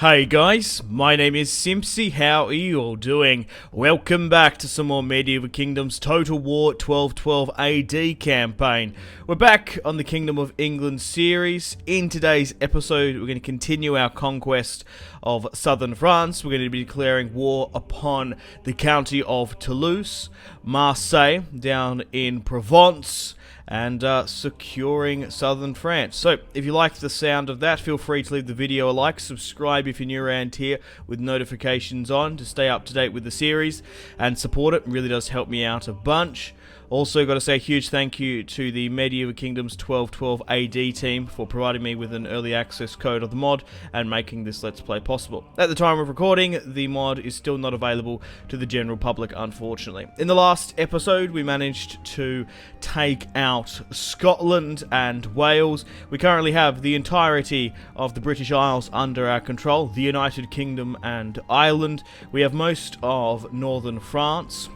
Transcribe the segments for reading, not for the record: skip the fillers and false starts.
Hey guys, my name is Simpzy. How are you all doing? Welcome back to some more Medieval Kingdoms Total War 1212 AD campaign. We're back on the Kingdom of England series. In today's episode, we're going to continue our conquest of southern France. We're going to be declaring war upon the county of Toulouse, Marseille, down in Provence, and securing southern France. So, if you like the sound of that, feel free to leave the video a like, subscribe if you're new around here with notifications on to stay up to date with the series, and support it. It really does help me out a bunch. Also, got to say a huge thank you to the Medieval Kingdoms 1212 AD team for providing me with an early access code of the mod and making this Let's Play possible. At the time of recording, the mod is still not available to the general public, unfortunately. In the last episode, we managed to take out Scotland and Wales. We currently have the entirety of the British Isles under our control, the United Kingdom and Ireland. We have most of northern France.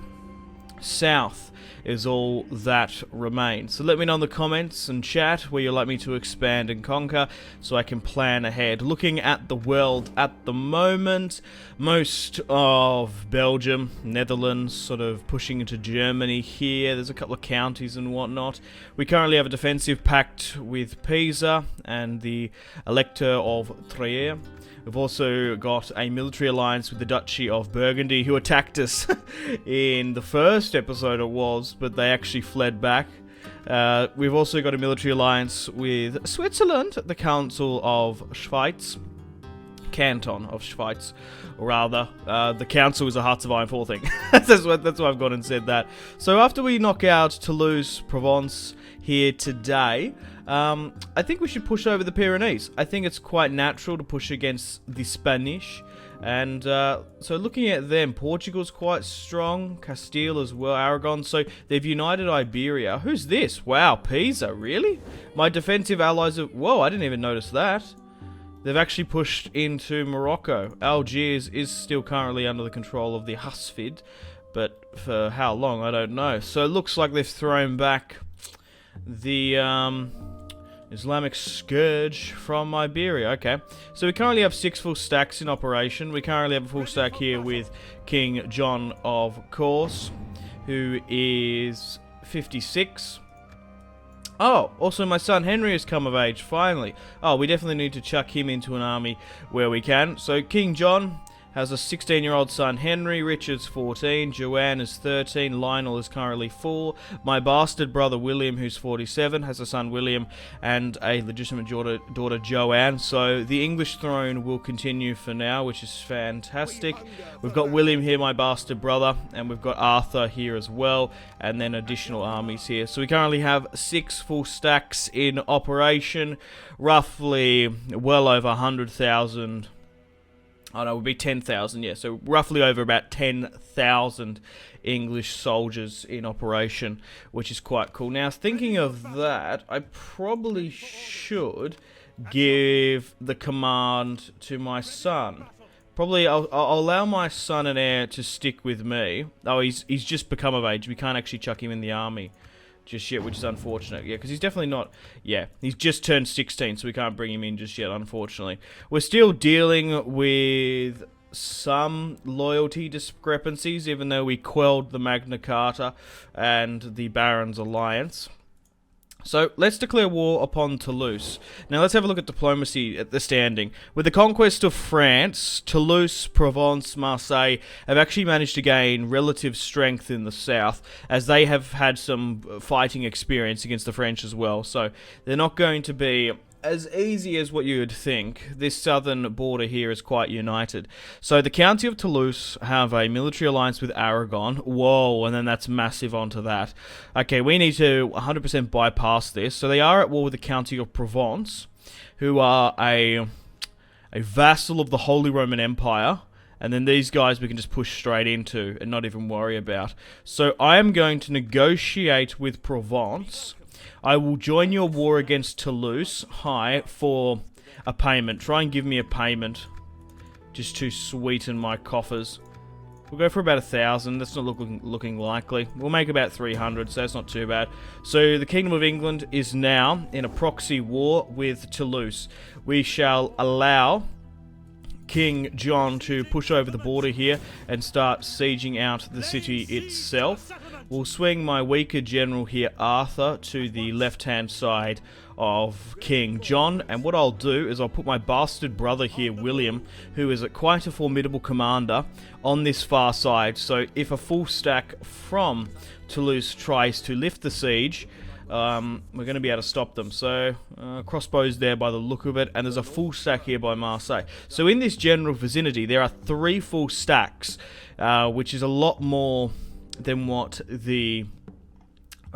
South is all that remains. So let me know in the comments and chat where you'd like me to expand and conquer so I can plan ahead. Looking at the world at the moment, most of Belgium, Netherlands, sort of pushing into Germany here. There's a couple of counties and whatnot. We currently have a defensive pact with Pisa and the Elector of Trier. We've also got a military alliance with the Duchy of Burgundy, who attacked us in the first episode it was, but they actually fled back. We've also got a military alliance with Switzerland, the Council of Schweiz. Canton of Schweiz, or rather, the council is a Hearts of Iron 4 thing. that's why I've gone and said that. So after we knock out Toulouse, Provence here today, I think we should push over the Pyrenees. I think it's quite natural to push against the Spanish. And so looking at them, Portugal's quite strong, Castile as well, Aragon. So they've united Iberia. Who's this? Wow, Pisa, really? My defensive allies are... Whoa, I didn't even notice that. They've actually pushed into Morocco. Algiers is still currently under the control of the Husfid, but for how long, I don't know. So it looks like they've thrown back the Islamic Scourge from Iberia. Okay, so we currently have 6 full stacks in operation. We currently have a full stack here with King John, of course, who is 56. Oh, also my son Henry has come of age, finally. Oh, we definitely need to chuck him into an army where we can. So King John has a 16-year-old son Henry, Richard's 14, Joanne is 13, Lionel is currently 4. My bastard brother William, who's 47, has a son William and a legitimate daughter Joanne. So the English throne will continue for now, which is fantastic. We've got William here, my bastard brother, and we've got Arthur here as well, and then additional armies here. So we currently have 6 full stacks in operation, roughly well over 100,000. Oh no, it would be 10,000, yeah. So roughly over about 10,000 English soldiers in operation, which is quite cool. Now, thinking of that, I probably should give the command to my son. Probably, I'll allow my son and heir to stick with me. Oh, he's just become of age. We can't actually chuck him in the army just yet, which is unfortunate. Yeah, because he's definitely not... Yeah, he's just turned 16, so we can't bring him in just yet, unfortunately. We're still dealing with some loyalty discrepancies, even though we quelled the Magna Carta and the Barons' Alliance. So, let's declare war upon Toulouse. Now, let's have a look at diplomacy at the standing. With the conquest of France, Toulouse, Provence, Marseille have actually managed to gain relative strength in the south, as they have had some fighting experience against the French as well. So, they're not going to be as easy as what you would think. This southern border here is quite united. So the county of Toulouse have a military alliance with Aragon. Whoa, and then that's massive onto that. Okay, we need to 100% bypass this. So they are at war with the county of Provence, who are a vassal of the Holy Roman Empire. And then these guys we can just push straight into and not even worry about. So I am going to negotiate with Provence. I will join your war against Toulouse, for a payment. Try and give me a payment, just to sweeten my coffers. We'll go for about 1,000. That's not looking likely. We'll make about 300, so that's not too bad. So the Kingdom of England is now in a proxy war with Toulouse. We shall allow King John to push over the border here and start sieging out the city itself. We'll swing my weaker general here, Arthur, to the left-hand side of King John, and what I'll do is I'll put my bastard brother here, William, who is quite a formidable commander, on this far side. So if a full stack from Toulouse tries to lift the siege, we're going to be able to stop them. So crossbows there by the look of it, and there's a full stack here by Marseille. So in this general vicinity there are 3 full stacks, which is a lot more than what the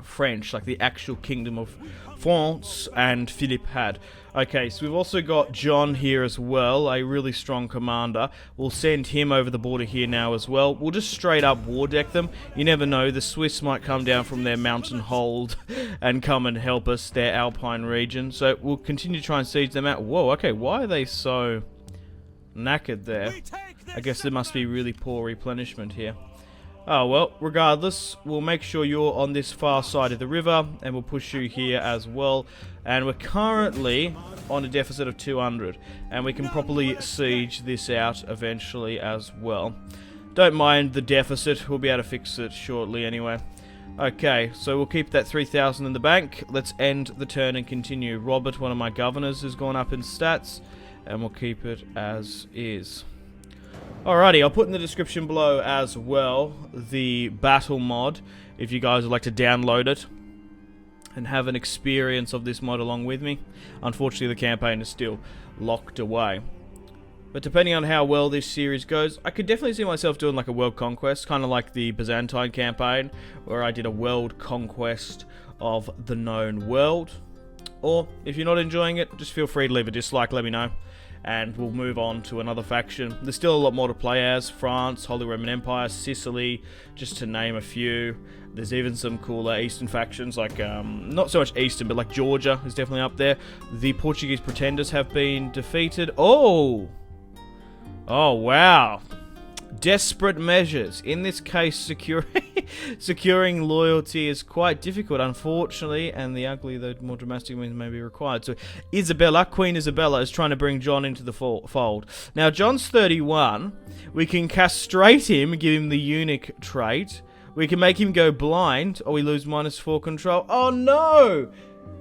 French, like the actual Kingdom of France and Philippe had. Okay, so we've also got John here as well, a really strong commander. We'll send him over the border here now as well. We'll just straight up war deck them. You never know, the Swiss might come down from their mountain hold and come and help us, their Alpine region. So we'll continue to try and siege them out. Whoa, okay, why are they so knackered there? I guess there must be really poor replenishment here. Oh, well, regardless, we'll make sure you're on this far side of the river, and we'll push you here as well. And we're currently on a deficit of 200, and we can properly siege this out eventually as well. Don't mind the deficit, we'll be able to fix it shortly anyway. Okay, so we'll keep that 3,000 in the bank. Let's end the turn and continue. Robert, one of my governors, has gone up in stats, and we'll keep it as is. Alrighty, I'll put in the description below as well the battle mod, if you guys would like to download it and have an experience of this mod along with me. Unfortunately, the campaign is still locked away. But depending on how well this series goes, I could definitely see myself doing like a world conquest, kind of like the Byzantine campaign, where I did a world conquest of the known world. Or, if you're not enjoying it, just feel free to leave a dislike, let me know, and we'll move on to another faction. There's still a lot more to play as. France, Holy Roman Empire, Sicily, just to name a few. There's even some cooler Eastern factions, like, not so much Eastern, but like Georgia is definitely up there. The Portuguese pretenders have been defeated. Oh! Oh, wow. Desperate measures. In this case, securing loyalty is quite difficult, unfortunately, and the ugly, though more dramatic means may be required. So Isabella, Queen Isabella, is trying to bring John into the fold. Now, John's 31. We can castrate him, give him the eunuch trait. We can make him go blind, or we lose -4 control. Oh, no!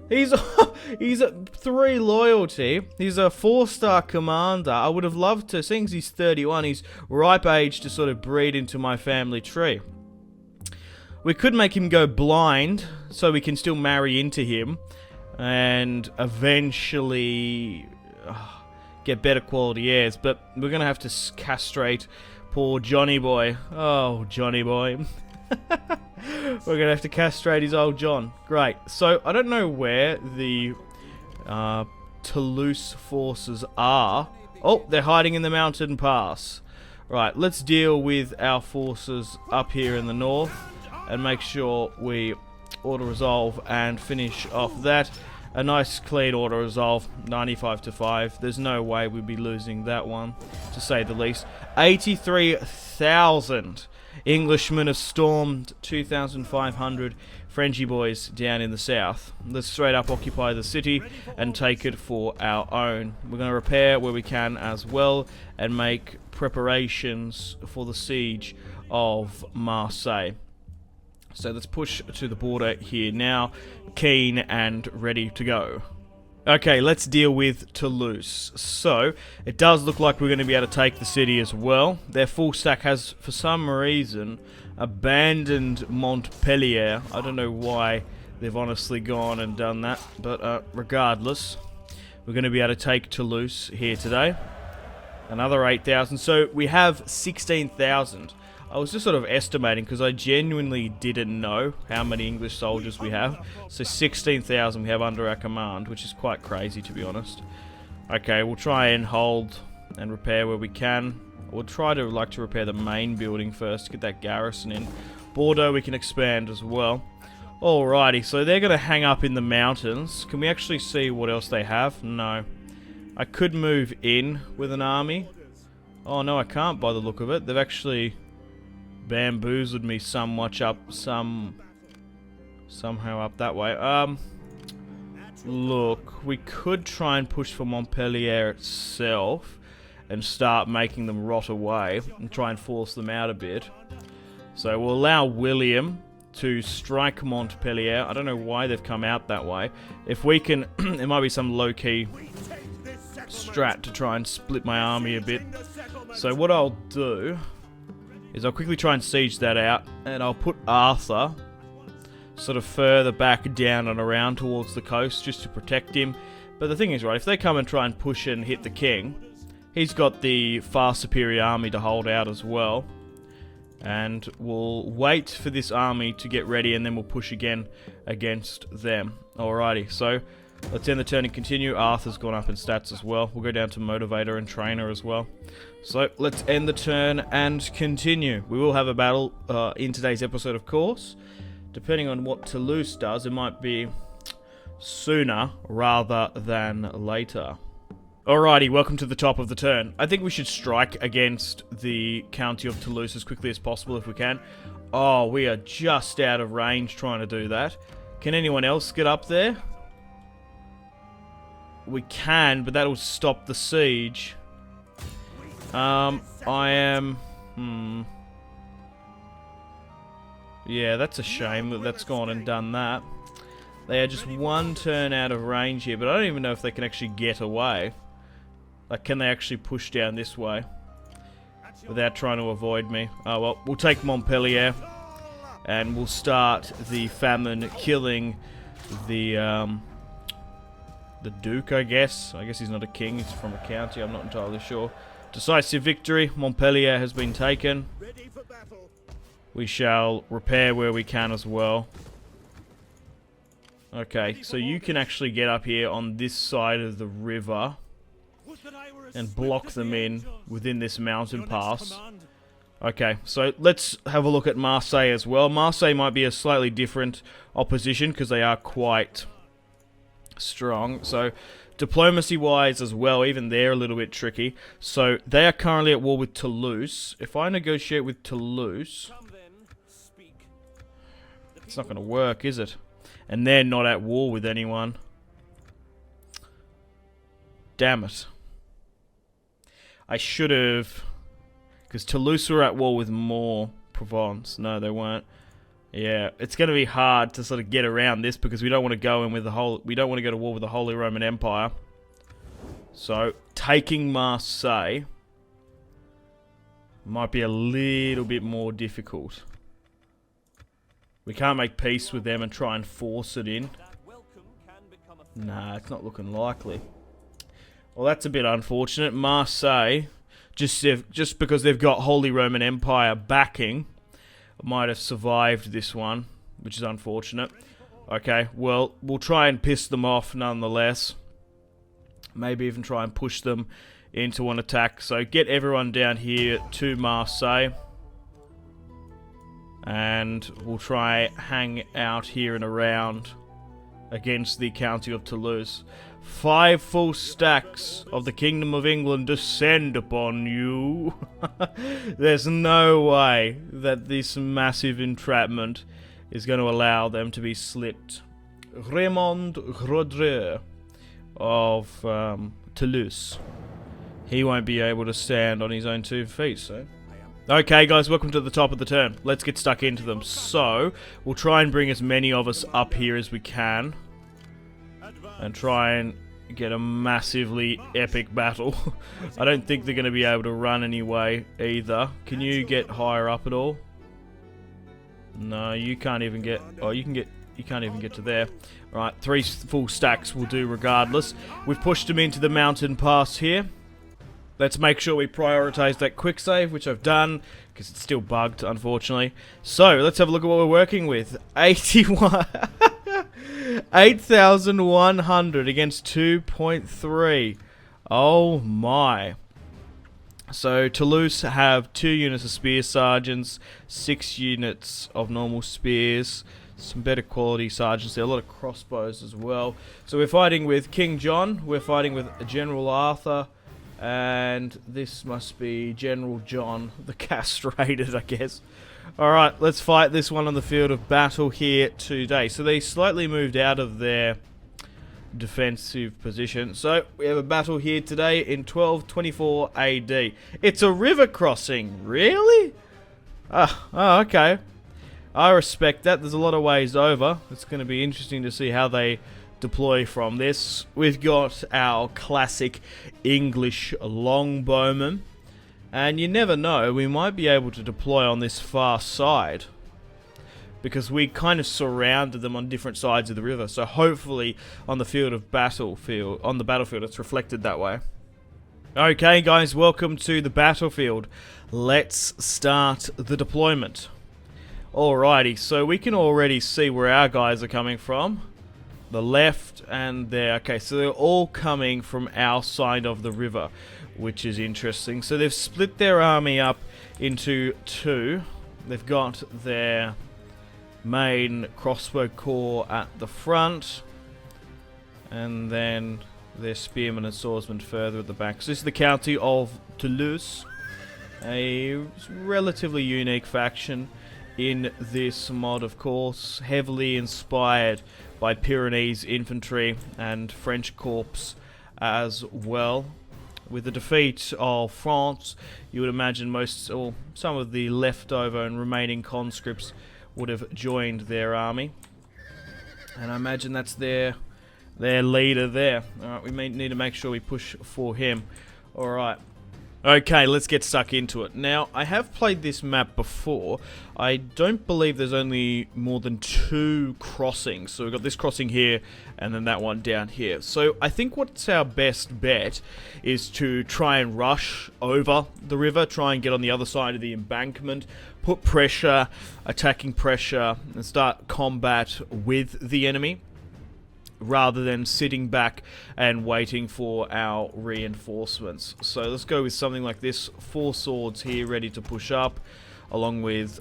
He's a 3 loyalty. He's a 4-star commander. I would have loved to, seeing as he's 31, he's ripe age to sort of breed into my family tree. We could make him go blind, so we can still marry into him, and eventually get better quality heirs, but we're going to have to castrate poor Johnny boy. Oh, Johnny boy. We're going to have to castrate his old John. Great. So, I don't know where the Toulouse forces are. Oh, they're hiding in the mountain pass. Right, let's deal with our forces up here in the north and make sure we auto-resolve and finish off that. A nice clean auto-resolve, 95-5. There's no way we'd be losing that one, to say the least. 83,000 Englishmen have stormed 2,500 Frenchy boys down in the south. Let's straight up occupy the city and take it for our own. We're going to repair where we can as well and make preparations for the siege of Marseille. So let's push to the border here now, keen and ready to go. Okay, let's deal with Toulouse. So, it does look like we're going to be able to take the city as well. Their full stack has, for some reason, abandoned Montpellier. I don't know why they've honestly gone and done that, but regardless, we're going to be able to take Toulouse here today. Another 8,000, so we have 16,000. I was just sort of estimating because I genuinely didn't know how many English soldiers we have. So 16,000 we have under our command, which is quite crazy to be honest. Okay, we'll try and hold and repair where we can. We'll try to repair the main building first, get that garrison in. Bordeaux we can expand as well. Alrighty, so they're going to hang up in the mountains. Can we actually see what else they have? No. I could move in with an army. Oh no, I can't by the look of it. They've actually bamboozled me somehow up that way. Look, we could try and push for Montpellier itself and start making them rot away and try and force them out a bit. So we'll allow William to strike Montpellier. I don't know why they've come out that way. If we can, it might be some low-key strat to try and split my army a bit. So what I'll do is I'll quickly try and siege that out, and I'll put Arthur sort of further back down and around towards the coast just to protect him. But the thing is, right, if they come and try and push and hit the king, he's got the far superior army to hold out as well. And we'll wait for this army to get ready, and then we'll push again against them. Alrighty, so let's end the turn and continue. Arthur's gone up in stats as well. We'll go down to Motivator and Trainer as well. So let's end the turn and continue. We will have a battle in today's episode, of course. Depending on what Toulouse does, it might be sooner rather than later. Alrighty, welcome to the top of the turn. I think we should strike against the county of Toulouse as quickly as possible if we can. Oh, we are just out of range trying to do that. Can anyone else get up there? We can, but that'll stop the siege. I am... Yeah, that's a shame that that's gone and done that. They are just one turn out of range here, but I don't even know if they can actually get away. Like, can they actually push down this way without trying to avoid me? Oh, well, we'll take Montpellier, and we'll start the famine killing the Duke, I guess. I guess he's not a king, he's from a county, I'm not entirely sure. Decisive victory, Montpellier has been taken. We shall repair where we can as well. Okay, so you can actually get up here on this side of the river and block them in within this mountain pass. Okay, so let's have a look at Marseille as well. Marseille might be a slightly different opposition because they are quite strong. So diplomacy-wise as well, even they're a little bit tricky. So they are currently at war with Toulouse. If I negotiate with Toulouse, it's not going to work, is it? And they're not at war with anyone. Damn it. I should have... Because Toulouse were at war with more Provence. No, they weren't. Yeah, it's going to be hard to sort of get around this because we don't want to go in with the whole... We don't want to go to war with the Holy Roman Empire. So, taking Marseille might be a little bit more difficult. We can't make peace with them and try and force it in. Nah, it's not looking likely. Well, that's a bit unfortunate. Marseille, just because they've got Holy Roman Empire backing, might have survived this one, which is unfortunate. Okay, well, we'll try and piss them off nonetheless. Maybe even try and push them into an attack. So get everyone down here to Marseille. And we'll try hang out here and around against the county of Toulouse. 5 full stacks of the Kingdom of England descend upon you. There's no way that this massive entrapment is going to allow them to be slipped. Raymond Rodrigue of Toulouse. He won't be able to stand on his own 2 feet, so... Okay, guys, welcome to the top of the turn. Let's get stuck into them. So, we'll try and bring as many of us up here as we can. And try and get a massively epic battle. I don't think they're going to be able to run anyway, either. Can you get higher up at all? No, you can't even get... Oh, you can't even get to there. Right, 3 full stacks will do regardless. We've pushed them into the mountain pass here. Let's make sure we prioritize that quick save, which I've done, because it's still bugged, unfortunately. So, let's have a look at what we're working with. 8,100 against 2.3. Oh my. So, Toulouse have 2 units of spear sergeants, 6 units of normal spears, some better quality sergeants there, a lot of crossbows as well. So, we're fighting with King John, we're fighting with General Arthur, and this must be General John, the castrated, I guess. Alright, let's fight this one on the field of battle here today. So they slightly moved out of their defensive position. So we have a battle here today in 1224 AD. It's a river crossing, really? Oh, okay. I respect that. There's a lot of ways over. It's going to be interesting to see how they deploy from this. We've got our classic English longbowmen, and you never know, we might be able to deploy on this far side, because we kind of surrounded them on different sides of the river. So hopefully on the battlefield it's reflected that way. Okay guys, welcome to the battlefield. Let's start the deployment. Alrighty, so we can already see where our guys are coming from. The left and there. Okay, so they're all coming from our side of the river, which is interesting. So they've split their army up into two. They've got their main crossbow corps at the front, and then their spearmen and swordsmen further at the back. So this is the county of Toulouse, a relatively unique faction in this mod, of course, heavily inspired by Pyrenees infantry and French corps as well. With the defeat of France, you would imagine most or some of the leftover and remaining conscripts would have joined their army, and I imagine that's their leader there. Alright, we need to make sure we push for him. Alright. Okay, let's get stuck into it. Now, I have played this map before. I don't believe there's only more than 2 crossings. So we've got this crossing here, and then that one down here. So I think what's our best bet is to try and rush over the river, try and get on the other side of the embankment, put pressure, attacking pressure, and start combat with the enemy, rather than sitting back and waiting for our reinforcements. So let's go with something like this. 4 swords here ready to push up, along with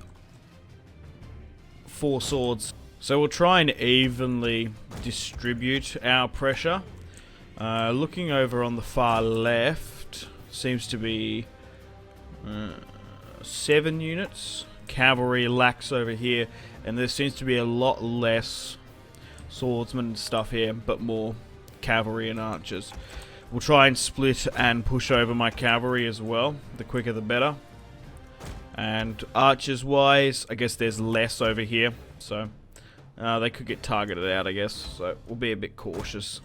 4 swords. So we'll try and evenly distribute our pressure. Looking over on the far left, seems to be 7 units. Cavalry lacks over here, and there seems to be a lot less swordsmen and stuff here, but more cavalry and archers. We'll try and split and push over my cavalry as well. The quicker the better. And archers wise, I guess there's less over here, so they could get targeted out, I guess. So we'll be a bit cautious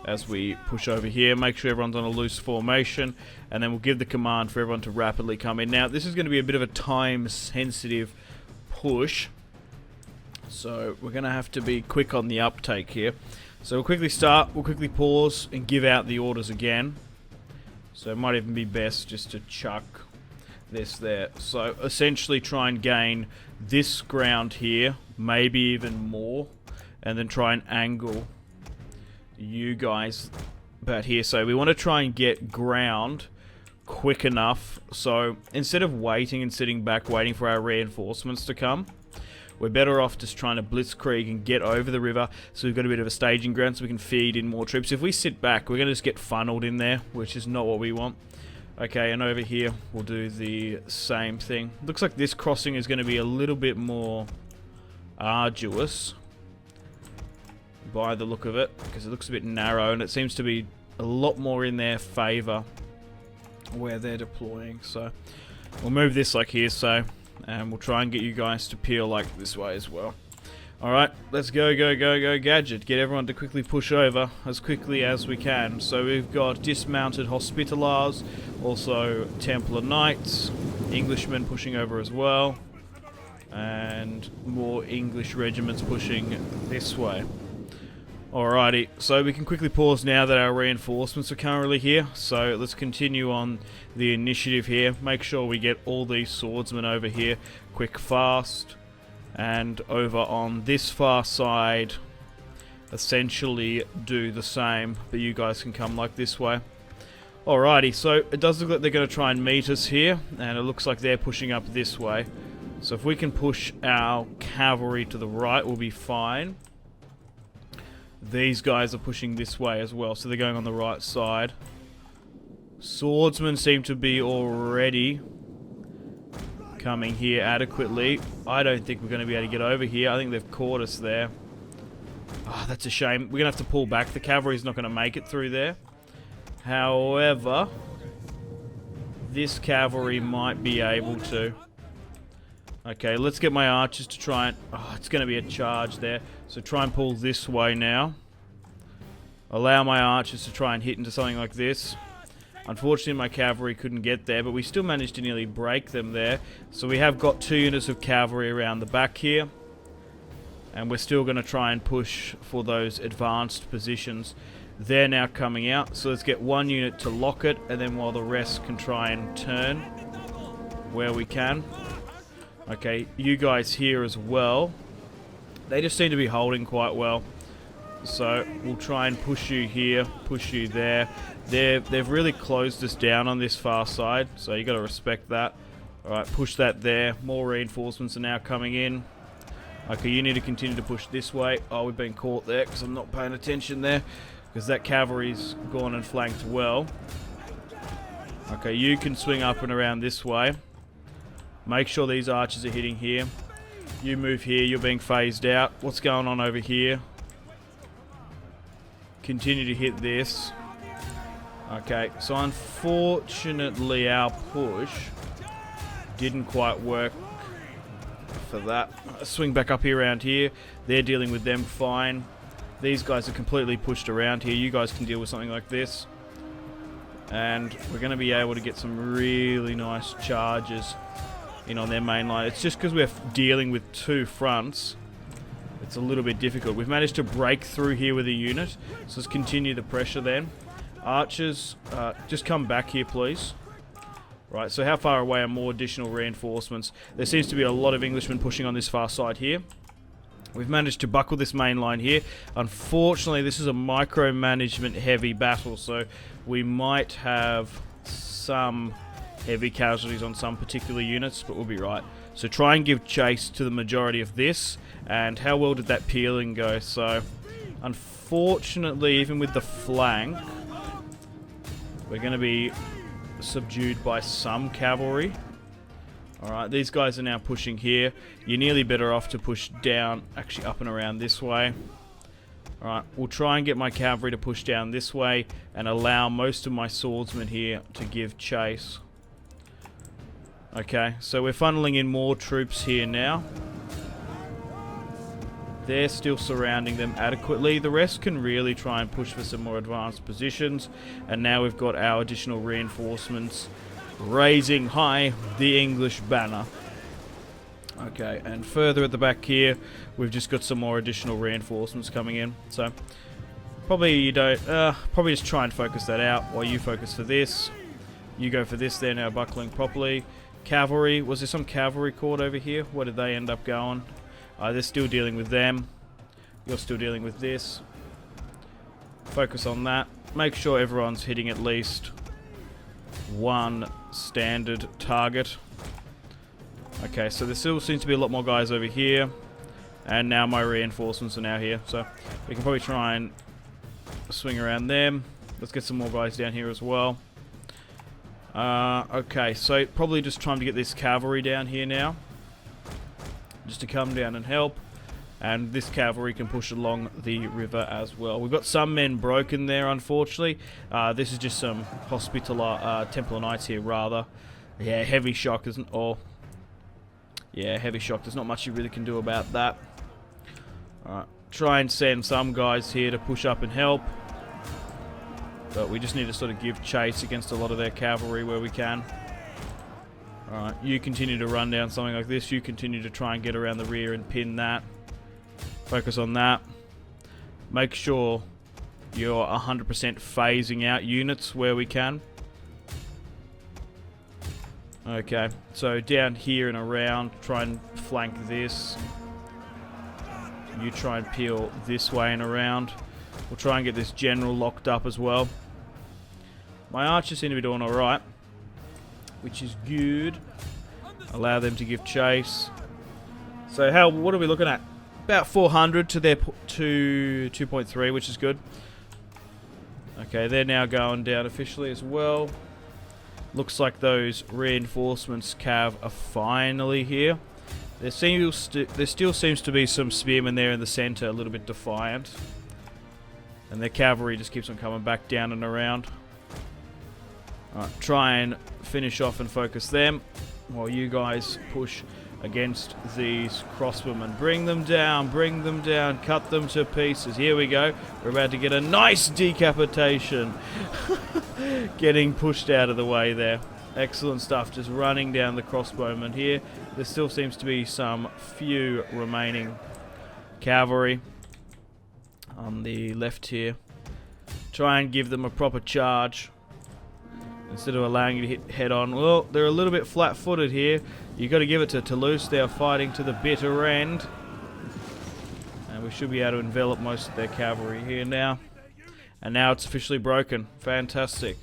as we push over here. Make sure everyone's on a loose formation, and then we'll give the command for everyone to rapidly come in. Now, this is going to be a bit of a time-sensitive push, so we're going to have to be quick on the uptake here. So we'll quickly start, we'll quickly pause and give out the orders again. So it might even be best just to chuck this there. So essentially try and gain this ground here, maybe even more, and then try and angle you guys about here. So we want to try and get ground quick enough, so instead of waiting and sitting back waiting for our reinforcements to come, we're better off just trying to blitzkrieg and get over the river, so we've got a bit of a staging ground so we can feed in more troops. If we sit back, we're going to just get funneled in there, which is not what we want. Okay, and over here we'll do the same thing. Looks like this crossing is going to be a little bit more arduous by the look of it, because it looks a bit narrow, and it seems to be a lot more in their favour where they're deploying. So we'll move this like here, so, and we'll try and get you guys to peel like this way as well. Alright, let's go, Gadget. Get everyone to quickly push over as quickly as we can. So we've got dismounted Hospitallers, also Templar Knights, Englishmen pushing over as well, and more English regiments pushing this way. Alrighty, so we can quickly pause now that our reinforcements are currently here. So let's continue on the initiative here. Make sure we get all these swordsmen over here quick, fast. And over on this far side, essentially do the same, but you guys can come like this way. Alrighty, so it does look like they're going to try and meet us here, and it looks like they're pushing up this way. So if we can push our cavalry to the right, we'll be fine. These guys are pushing this way as well, so they're going on the right side. Swordsmen seem to be already coming here adequately. I don't think we're going to be able to get over here. I think they've caught us there. Oh, that's a shame. We're going to have to pull back. The cavalry's not going to make it through there. However, this cavalry might be able to. Okay, let's get my archers to try and... Oh, it's going to be a charge there. So try and pull this way now. Allow my archers to try and hit into something like this. Unfortunately, my cavalry couldn't get there, but we still managed to nearly break them there. So we have got 2 units of cavalry around the back here. And we're still going to try and push for those advanced positions. They're now coming out. So let's get 1 unit to lock it, and then while the rest can try and turn where we can. Okay, you guys here as well. They just seem to be holding quite well. So we'll try and push you here, push you there. They've really closed us down on this far side, so you got to respect that. Alright, push that there. More reinforcements are now coming in. Okay, you need to continue to push this way. Oh, we've been caught there because I'm not paying attention there. Because that cavalry's gone and flanked well. Okay, you can swing up and around this way. Make sure these archers are hitting here. You move here, you're being phased out. What's going on over here? Continue to hit this. Okay, so unfortunately our push didn't quite work for that. Swing back up here around here. They're dealing with them fine. These guys are completely pushed around here. You guys can deal with something like this. And we're going to be able to get some really nice charges in on their main line. It's just because we're dealing with 2 fronts. It's a little bit difficult. We've managed to break through here with a unit. So let's continue the pressure then. Archers, just come back here, please. Right, so how far away are more additional reinforcements? There seems to be a lot of Englishmen pushing on this far side here. We've managed to buckle this main line here. Unfortunately, this is a micromanagement heavy battle, so we might have some heavy casualties on some particular units, but we'll be right. So try and give chase to the majority of this. And how well did that peeling go? So, unfortunately, even with the flank, we're going to be subdued by some cavalry. Alright, these guys are now pushing here. You're nearly better off to push down, actually up and around this way. Alright, we'll try and get my cavalry to push down this way and allow most of my swordsmen here to give chase. Okay, so we're funneling in more troops here now. They're still surrounding them adequately. The rest can really try and push for some more advanced positions. And now we've got our additional reinforcements raising high the English banner. Okay, and further at the back here, we've just got some more additional reinforcements coming in. So, probably you don't, probably just try and focus that out while you focus for this. You go for this, they're now buckling properly. Cavalry, was there some cavalry caught over here? Where did they end up going? They're still dealing with them. You're still dealing with this. Focus on that. Make sure everyone's hitting at least 1 standard target. Okay, so there still seems to be a lot more guys over here. And now my reinforcements are now here. So we can probably try and swing around them. Let's get some more guys down here as well. Okay, so probably just trying to get this cavalry down here now. Just to come down and help. And this cavalry can push along the river as well. We've got some men broken there, unfortunately. This is just some Templar Knights here, rather. Yeah, heavy shock isn't all. Yeah, heavy shock. There's not much you really can do about that. Alright, try and send some guys here to push up and help. But we just need to sort of give chase against a lot of their cavalry where we can. Alright, you continue to run down something like this. You continue to try and get around the rear and pin that. Focus on that. Make sure you're 100% phasing out units where we can. Okay, so down here and around, try and flank this. You try and peel this way and around. We'll try and get this general locked up as well. My archers seem to be doing alright, which is good. Allow them to give chase. So what are we looking at? About 400 to their 2.3, which is good. Okay, they're now going down officially as well. Looks like those reinforcements, Cav, are finally here. There still seems to be some spearmen there in the center, a little bit defiant. And their cavalry just keeps on coming back down and around. Alright, try and finish off and focus them while you guys push against these crossbowmen. Bring them down, cut them to pieces. Here we go. We're about to get a nice decapitation. Getting pushed out of the way there. Excellent stuff, just running down the crossbowmen here. There still seems to be some few remaining cavalry on the left here. Try and give them a proper charge instead of allowing you to hit head on. Well, they're a little bit flat-footed here. You've got to give it to Toulouse. They are fighting to the bitter end. And we should be able to envelop most of their cavalry here now. And now it's officially broken. Fantastic.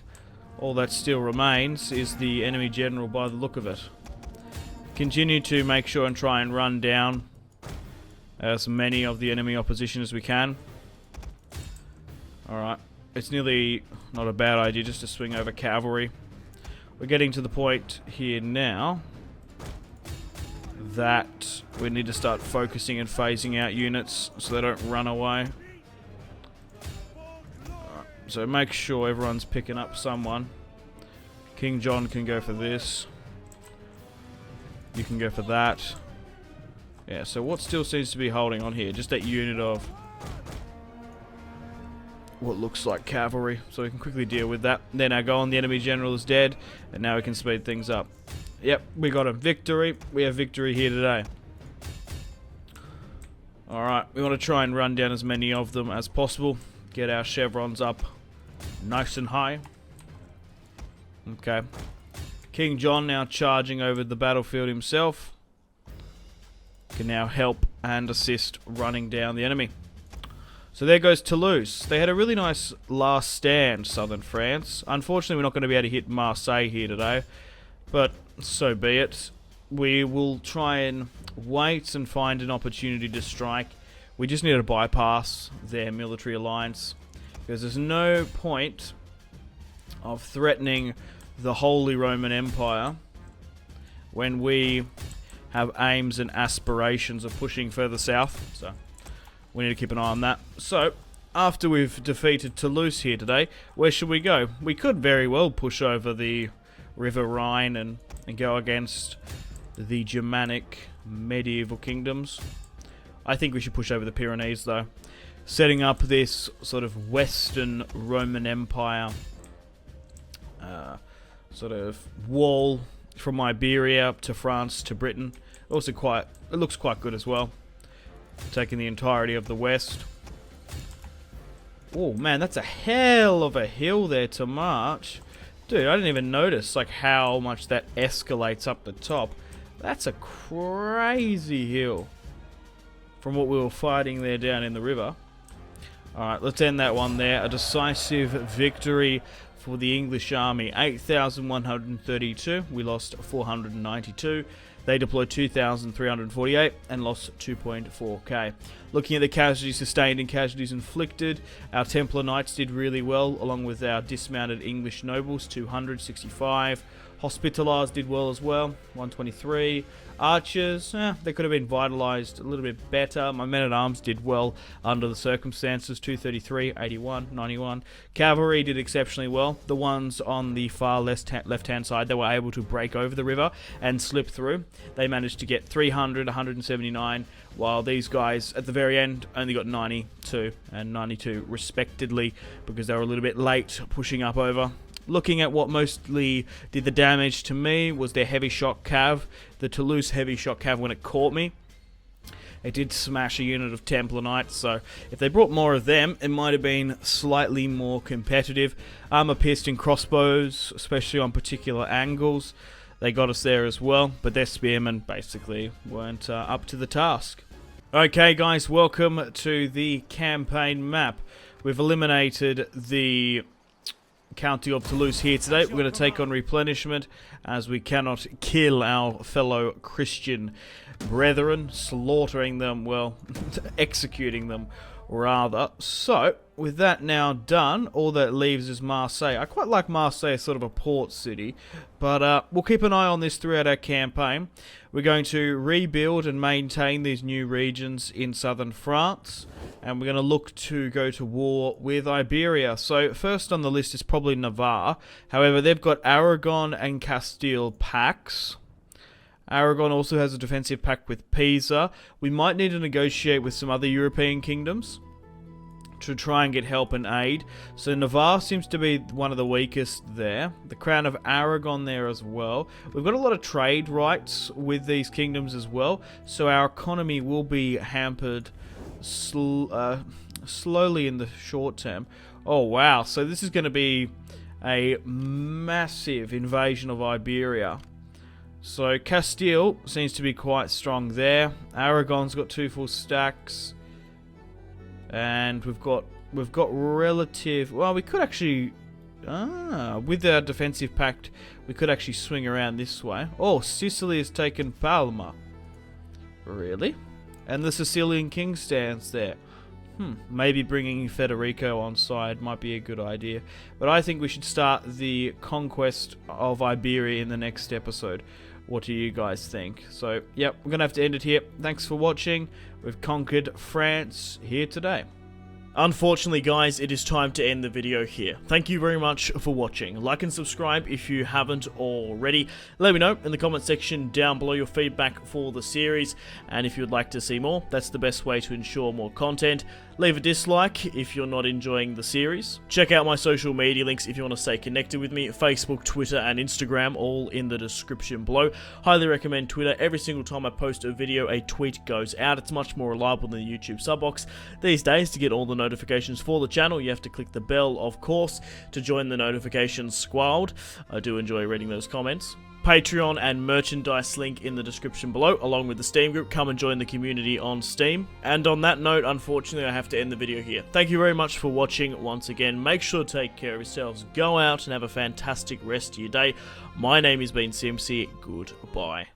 All that still remains is the enemy general by the look of it. Continue to make sure and try and run down as many of the enemy opposition as we can. Alright. It's nearly not a bad idea just to swing over cavalry. We're getting to the point here now that we need to start focusing and phasing out units so they don't run away. So make sure everyone's picking up someone. King John can go for this. You can go for that. Yeah, so what still seems to be holding on here? Just that unit of what looks like cavalry. So we can quickly deal with that. Then our goal on the enemy general is dead. And now we can speed things up. Yep, we got a victory. We have victory here today. Alright, we want to try and run down as many of them as possible. Get our chevrons up nice and high. Okay. King John now charging over the battlefield himself. Can now help and assist running down the enemy. So there goes Toulouse. They had a really nice last stand, southern France. Unfortunately, we're not going to be able to hit Marseille here today. But so be it. We will try and wait and find an opportunity to strike. We just need to bypass their military alliance. Because there's no point of threatening the Holy Roman Empire when we have aims and aspirations of pushing further south. So we need to keep an eye on that. So after we've defeated Toulouse here today, where should we go? We could very well push over the River Rhine and go against the Germanic medieval kingdoms. I think we should push over the Pyrenees though. Setting up this sort of Western Roman Empire sort of wall from Iberia to France to Britain. Also it looks quite good as well. Taking the entirety of the West. Oh man, that's a hell of a hill there to march. Dude, I didn't even notice like how much that escalates up the top. That's a crazy hill from what we were fighting there down in the river. Alright, let's end that one there. A decisive victory for the English army. 8,132. We lost 492. They deployed 2,348 and lost 2.4k. Looking at the casualties sustained and casualties inflicted, our Templar Knights did really well, along with our dismounted English nobles, 265. Hospitallers did well as well, 123. Archers, they could have been vitalized a little bit better. My men-at-arms did well under the circumstances, 233, 81, 91. Cavalry did exceptionally well. The ones on the far left-hand side, they were able to break over the river and slip through. They managed to get 300, 179, while these guys at the very end only got 92 and 92 respectively because they were a little bit late pushing up over. Looking at what mostly did the damage to me was their heavy shock cav. The Toulouse heavy shock cav, when it caught me, it did smash a unit of Templar Knights, so if they brought more of them, it might have been slightly more competitive. Armor-piercing crossbows, especially on particular angles, they got us there as well, but their spearmen basically weren't up to the task. Okay guys, welcome to the campaign map. We've eliminated the County of Toulouse here today. We're going to take on replenishment as we cannot kill our fellow Christian brethren, slaughtering them, well, executing them rather. So, with that now done, all that leaves is Marseille. I quite like Marseille as sort of a port city, but we'll keep an eye on this throughout our campaign. We're going to rebuild and maintain these new regions in southern France, and we're going to look to go to war with Iberia. So first on the list is probably Navarre. However, they've got Aragon and Castile pacts. Aragon also has a defensive pact with Pisa. We might need to negotiate with some other European kingdoms to try and get help and aid. So Navarre seems to be one of the weakest there. The Crown of Aragon there as well. We've got a lot of trade rights with these kingdoms as well, so our economy will be hampered slowly in the short term. Oh wow, so this is going to be a massive invasion of Iberia. So Castile seems to be quite strong there. Aragon's got 2 full stacks. And we've got relative... Well, we could actually... with our defensive pact, we could actually swing around this way. Oh, Sicily has taken Palma. Really? And the Sicilian king stands there. Maybe bringing Federico on side might be a good idea. But I think we should start the Conquest of Iberia in the next episode. What do you guys think? So, yep, we're going to have to end it here. Thanks for watching. We've conquered France here today. Unfortunately, guys, it is time to end the video here. Thank you very much for watching. Like and subscribe if you haven't already. Let me know in the comment section down below your feedback for the series, and if you'd like to see more, that's the best way to ensure more content. Leave a dislike if you're not enjoying the series. Check out my social media links if you want to stay connected with me. Facebook, Twitter, and Instagram, all in the description below. Highly recommend Twitter. Every single time I post a video, a tweet goes out. It's much more reliable than the YouTube sub box. These days, to get all the notifications for the channel, you have to click the bell, of course, to join the notifications squad. I do enjoy reading those comments. Patreon and merchandise link in the description below, along with the Steam group. Come and join the community on Steam. And on that note, unfortunately, I have to end the video here. Thank you very much for watching once again. Make sure to take care of yourselves. Go out and have a fantastic rest of your day. My name has been Simpzy. Goodbye.